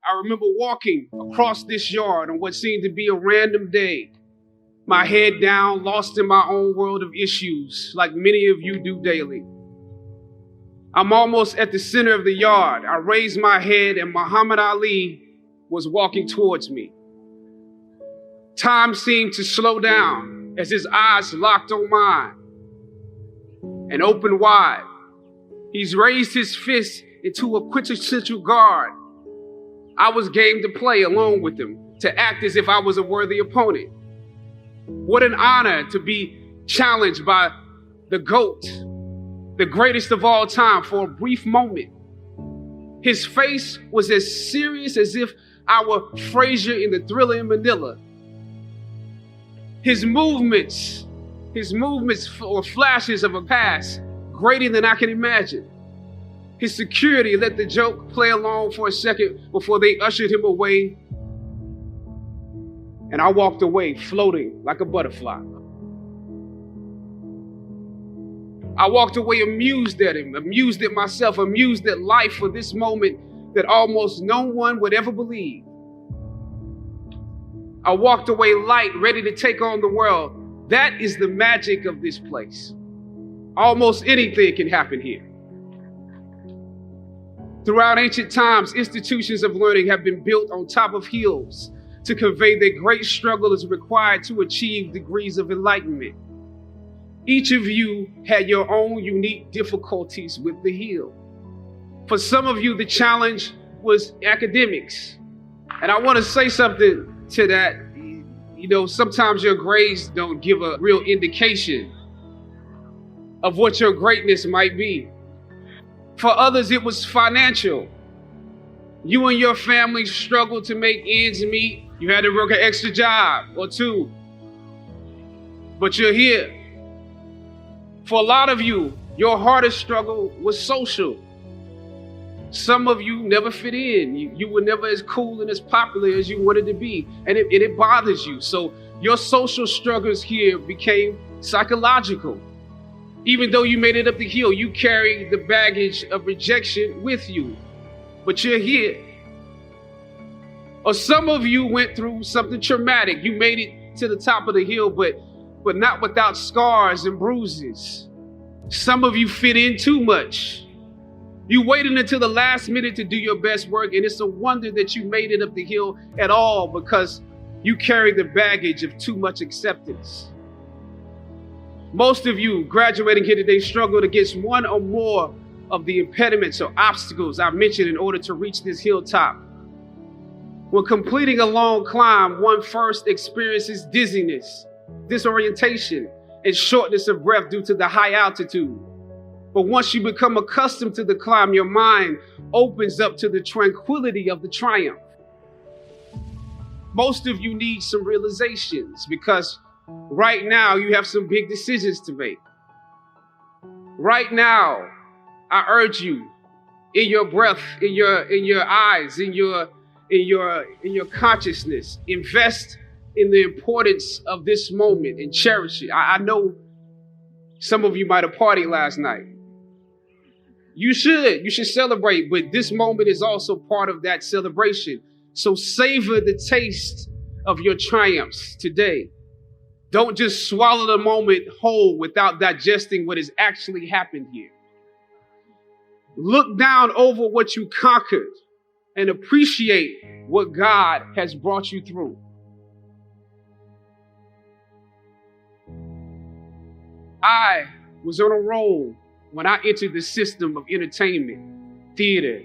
I remember walking across this yard on what seemed to be a random day, my head down, lost in my own world of issues, like many of you do daily. I'm almost at the center of the yard. I raised my head and Muhammad Ali was walking towards me. Time seemed to slow down as his eyes locked on mine and opened wide. He's raised his fist into a quintessential guard. I was game to play along with him, to act as if I was a worthy opponent. What an honor to be challenged by the GOAT, the greatest of all time, for a brief moment. His face was as serious as if I were Frazier in the Thriller in Manila. His movements were flashes of a past greater than I can imagine. His security let the joke play along for a second before they ushered him away. And I walked away floating like a butterfly. I walked away amused at him, amused at myself, amused at life for this moment that almost no one would ever believe. I walked away light, ready to take on the world. That is the magic of this place. Almost anything can happen here. Throughout ancient times, institutions of learning have been built on top of hills to convey that great struggle is required to achieve degrees of enlightenment. Each of you had your own unique difficulties with the hill. For some of you, the challenge was academics. And I want to say something to that. You know, sometimes your grades don't give a real indication of what your greatness might be. For others, it was financial. You and your family struggled to make ends meet. You had to work an extra job or two. But you're here. For a lot of you, your hardest struggle was social. Some of you never fit in. You were never as cool and as popular as you wanted to be. And it bothers you. So your social struggles here became psychological. Even though you made it up the hill, you carry the baggage of rejection with you. But you're here. Or some of you went through something traumatic. You made it to the top of the hill, but not without scars and bruises. Some of you fit in too much. You waited until the last minute to do your best work, and it's a wonder that you made it up the hill at all because you carry the baggage of too much acceptance. Most of you graduating here today struggled against one or more of the impediments or obstacles I mentioned in order to reach this hilltop. When completing a long climb, one first experiences dizziness, disorientation, and shortness of breath due to the high altitude. But once you become accustomed to the climb, your mind opens up to the tranquility of the triumph. Most of you need some realizations because right now you have some big decisions to make. Right now, I urge you, in your breath, in your eyes, in your consciousness, invest in the importance of this moment and cherish it. I know some of you might have partied last night. You should celebrate, but this moment is also part of that celebration. So savor the taste of your triumphs today. Don't just swallow the moment whole without digesting what has actually happened here. Look down over what you conquered and appreciate what God has brought you through. I was on a roll when I entered the system of entertainment, theater,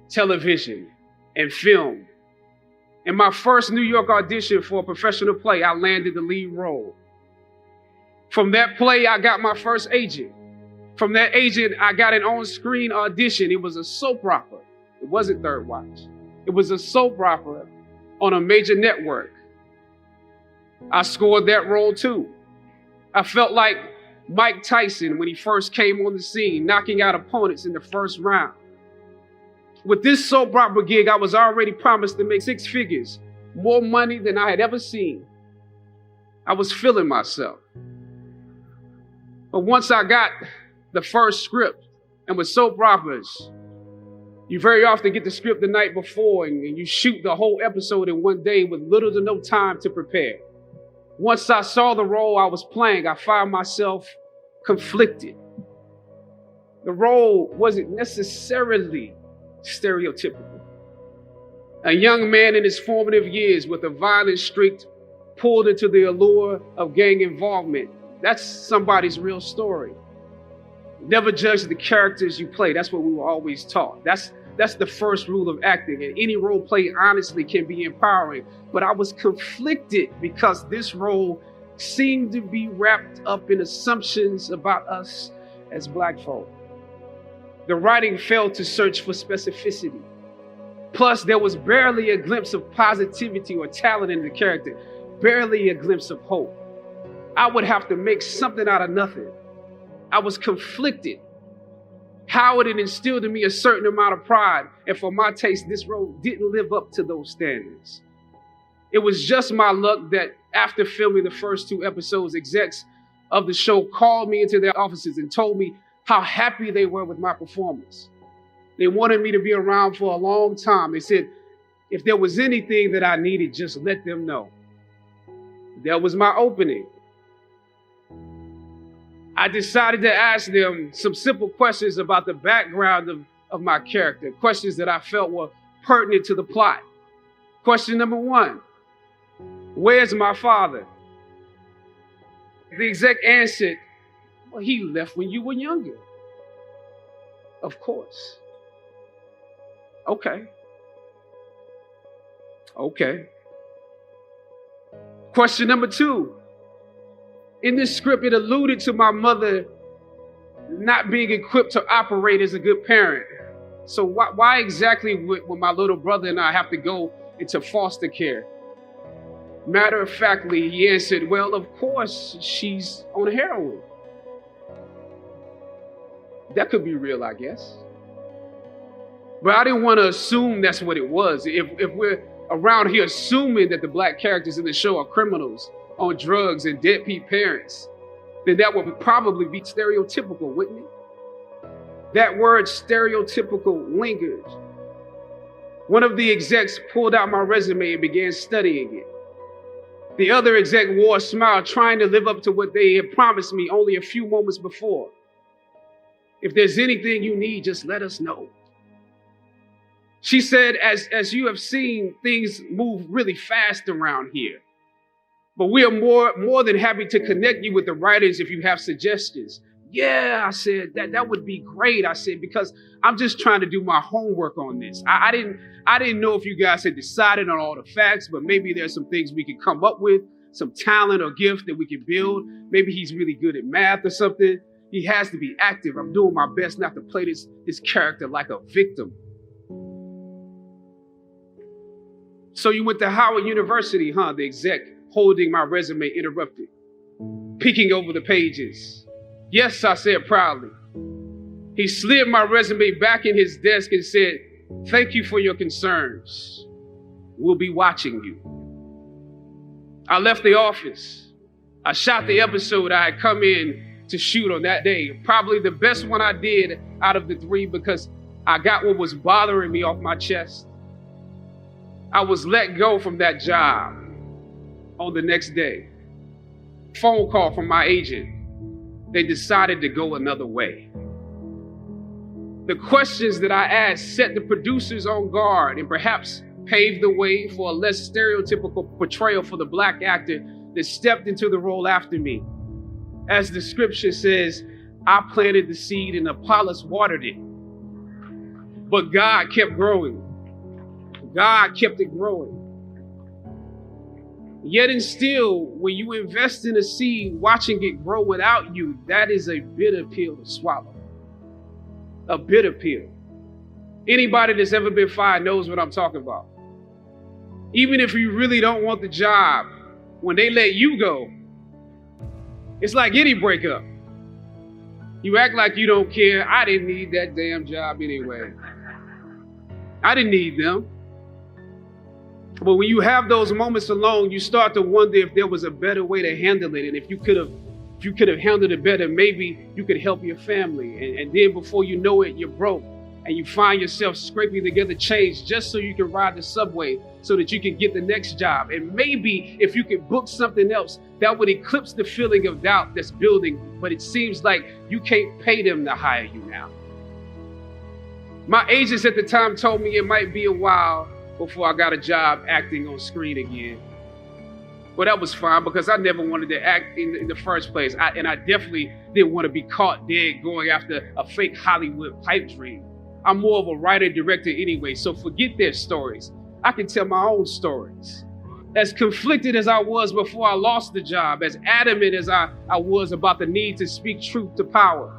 television, and film. In my first New York audition for a professional play, I landed the lead role. From that play, I got my first agent. From that agent, I got an on-screen audition. It was a soap opera. It wasn't Third Watch. It was a soap opera on a major network. I scored that role too. I felt like Mike Tyson when he first came on the scene, knocking out opponents in the first round. With this soap opera gig, I was already promised to make 6 figures, more money than I had ever seen. I was feeling myself. But once I got the first script, and with soap operas, You very often get the script the night before and you shoot the whole episode in one day with little to no time to prepare. Once I saw the role I was playing, I found myself conflicted. The role wasn't necessarily stereotypical. A young man in his formative years with a violent streak pulled into the allure of gang involvement. That's somebody's real story. Never judge the characters you play. That's what we were always taught. That's the first rule of acting. And any role played honestly can be empowering. But I was conflicted because this role seemed to be wrapped up in assumptions about us as Black folk. The writing failed to search for specificity. Plus, there was barely a glimpse of positivity or talent in the character, barely a glimpse of hope. I would have to make something out of nothing. I was conflicted. Howard had instilled in me a certain amount of pride, and for my taste, this role didn't live up to those standards. It was just my luck that after filming the first 2 episodes, execs of the show called me into their offices and told me how happy they were with my performance. They wanted me to be around for a long time. They said, if there was anything that I needed, just let them know. That was my opening. I decided to ask them some simple questions about the background of my character, questions that I felt were pertinent to the plot. Question number 1, where's my father? The exec answered, well, he left when you were younger. Of course. Okay. Question number 2. In this script, it alluded to my mother not being equipped to operate as a good parent. So why exactly would my little brother and I have to go into foster care? Matter of factly, he answered, well, of course, she's on heroin. That could be real, I guess. But I didn't want to assume that's what it was. If we're around here assuming that the Black characters in the show are criminals on drugs and deadbeat parents, then that would probably be stereotypical, wouldn't it? That word stereotypical lingered. One of the execs pulled out my resume and began studying it. The other exec wore a smile, trying to live up to what they had promised me only a few moments before. If there's anything you need, just let us know. She said, as you have seen, things move really fast around here. But we are more than happy to connect you with the writers if you have suggestions. Yeah, I said, that would be great. I said, because I'm just trying to do my homework on this. I didn't know if you guys had decided on all the facts, but maybe there's some things we could come up with, some talent or gift that we could build. Maybe he's really good at math or something. He has to be active. I'm doing my best not to play this character like a victim. So you went to Howard University, huh? The exec holding my resume interrupted, peeking over the pages. Yes, I said proudly. He slid my resume back in his desk and said, thank you for your concerns. We'll be watching you. I left the office. I shot the episode I had come in to shoot on that day. Probably the best one I did out of the 3 because I got what was bothering me off my chest. I was let go from that job on the next day. Phone call from my agent. They decided to go another way. The questions that I asked set the producers on guard and perhaps paved the way for a less stereotypical portrayal for the Black actor that stepped into the role after me. As the scripture says, I planted the seed and Apollos watered it. But God kept growing. God kept it growing. Yet and still, when you invest in a seed, watching it grow without you, that is a bitter pill to swallow. A bitter pill. Anybody that's ever been fired knows what I'm talking about. Even if you really don't want the job, when they let you go, it's like any breakup. You act like you don't care. I didn't need that damn job anyway. I didn't need them. But when you have those moments alone, you start to wonder if there was a better way to handle it. And if you could have handled it better, maybe you could help your family. And then before you know it, you're broke. and you find yourself scraping together change just so you can ride the subway so that you can get the next job. And maybe if you could book something else, that would eclipse the feeling of doubt that's building, but it seems like you can't pay them to hire you now. My agents at the time told me it might be a while before I got a job acting on screen again. But that was fine because I never wanted to act in the first place. And I definitely didn't want to be caught dead going after a fake Hollywood pipe dream. I'm more of a writer-director anyway, so forget their stories. I can tell my own stories. As conflicted as I was before I lost the job, as adamant as I was about the need to speak truth to power,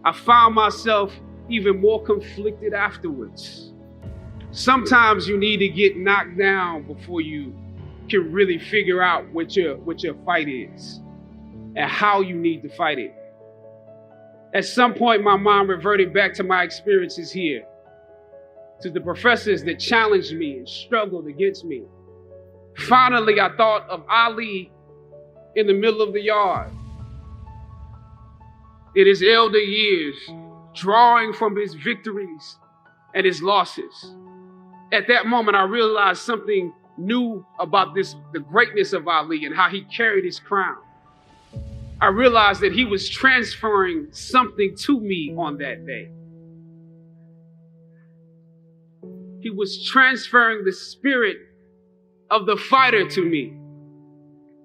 I found myself even more conflicted afterwards. Sometimes you need to get knocked down before you can really figure out what your fight is and how you need to fight it. At some point, my mind reverted back to my experiences here, to the professors that challenged me and struggled against me. Finally, I thought of Ali in the middle of the yard, in his elder years, drawing from his victories and his losses. At that moment, I realized something new about the greatness of Ali and how he carried his crown. I realized that he was transferring something to me on that day. He was transferring the spirit of the fighter to me.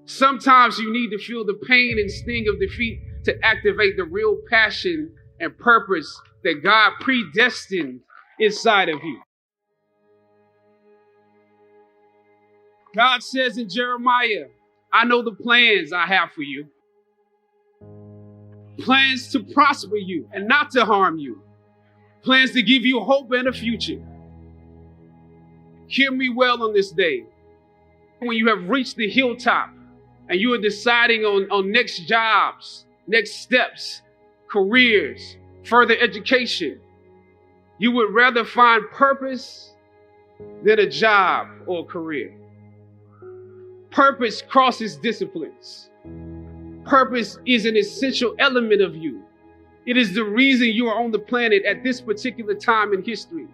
Sometimes you need to feel the pain and sting of defeat to activate the real passion and purpose that God predestined inside of you. God says in Jeremiah, I know the plans I have for you. Plans to prosper you and not to harm you. Plans to give you hope and a future. Hear me well on this day. When you have reached the hilltop and you are deciding on next jobs, next steps, careers, further education, you would rather find purpose than a job or a career. Purpose crosses disciplines. Purpose is an essential element of you. It is the reason you are on the planet at this particular time in history.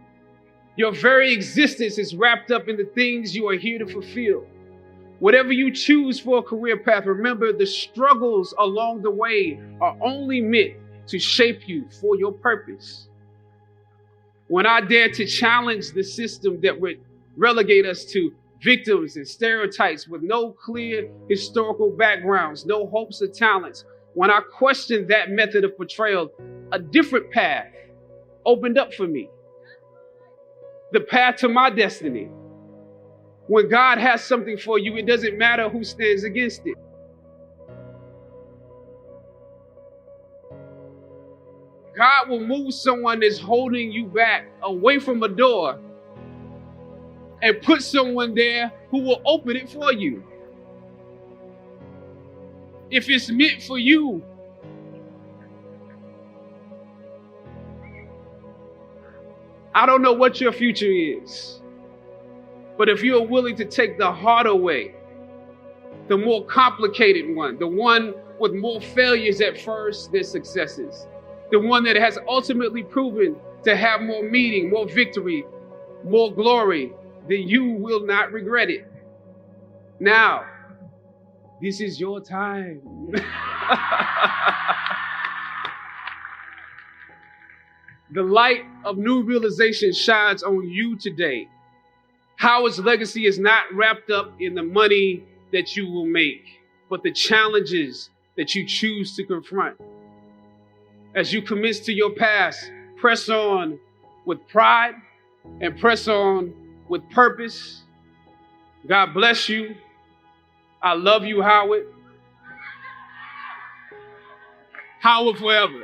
Your very existence is wrapped up in the things you are here to fulfill. Whatever you choose for a career path, remember the struggles along the way are only meant to shape you for your purpose. When I dare to challenge the system that would relegate us to victims and stereotypes with no clear historical backgrounds, no hopes or talents, when I questioned that method of portrayal, a different path opened up for me. The path to my destiny. When God has something for you, it doesn't matter who stands against it. God will move someone that's holding you back away from a door and put someone there who will open it for you. If it's meant for you, I don't know what your future is, but if you're willing to take the harder way, the more complicated one, the one with more failures at first than successes, the one that has ultimately proven to have more meaning, more victory, more glory, then you will not regret it. Now, this is your time. The light of new realization shines on you today. Howard's legacy is not wrapped up in the money that you will make, but the challenges that you choose to confront. As you commit to your past, press on with pride and press on with purpose. God bless you. I love you, Howard. Howard forever.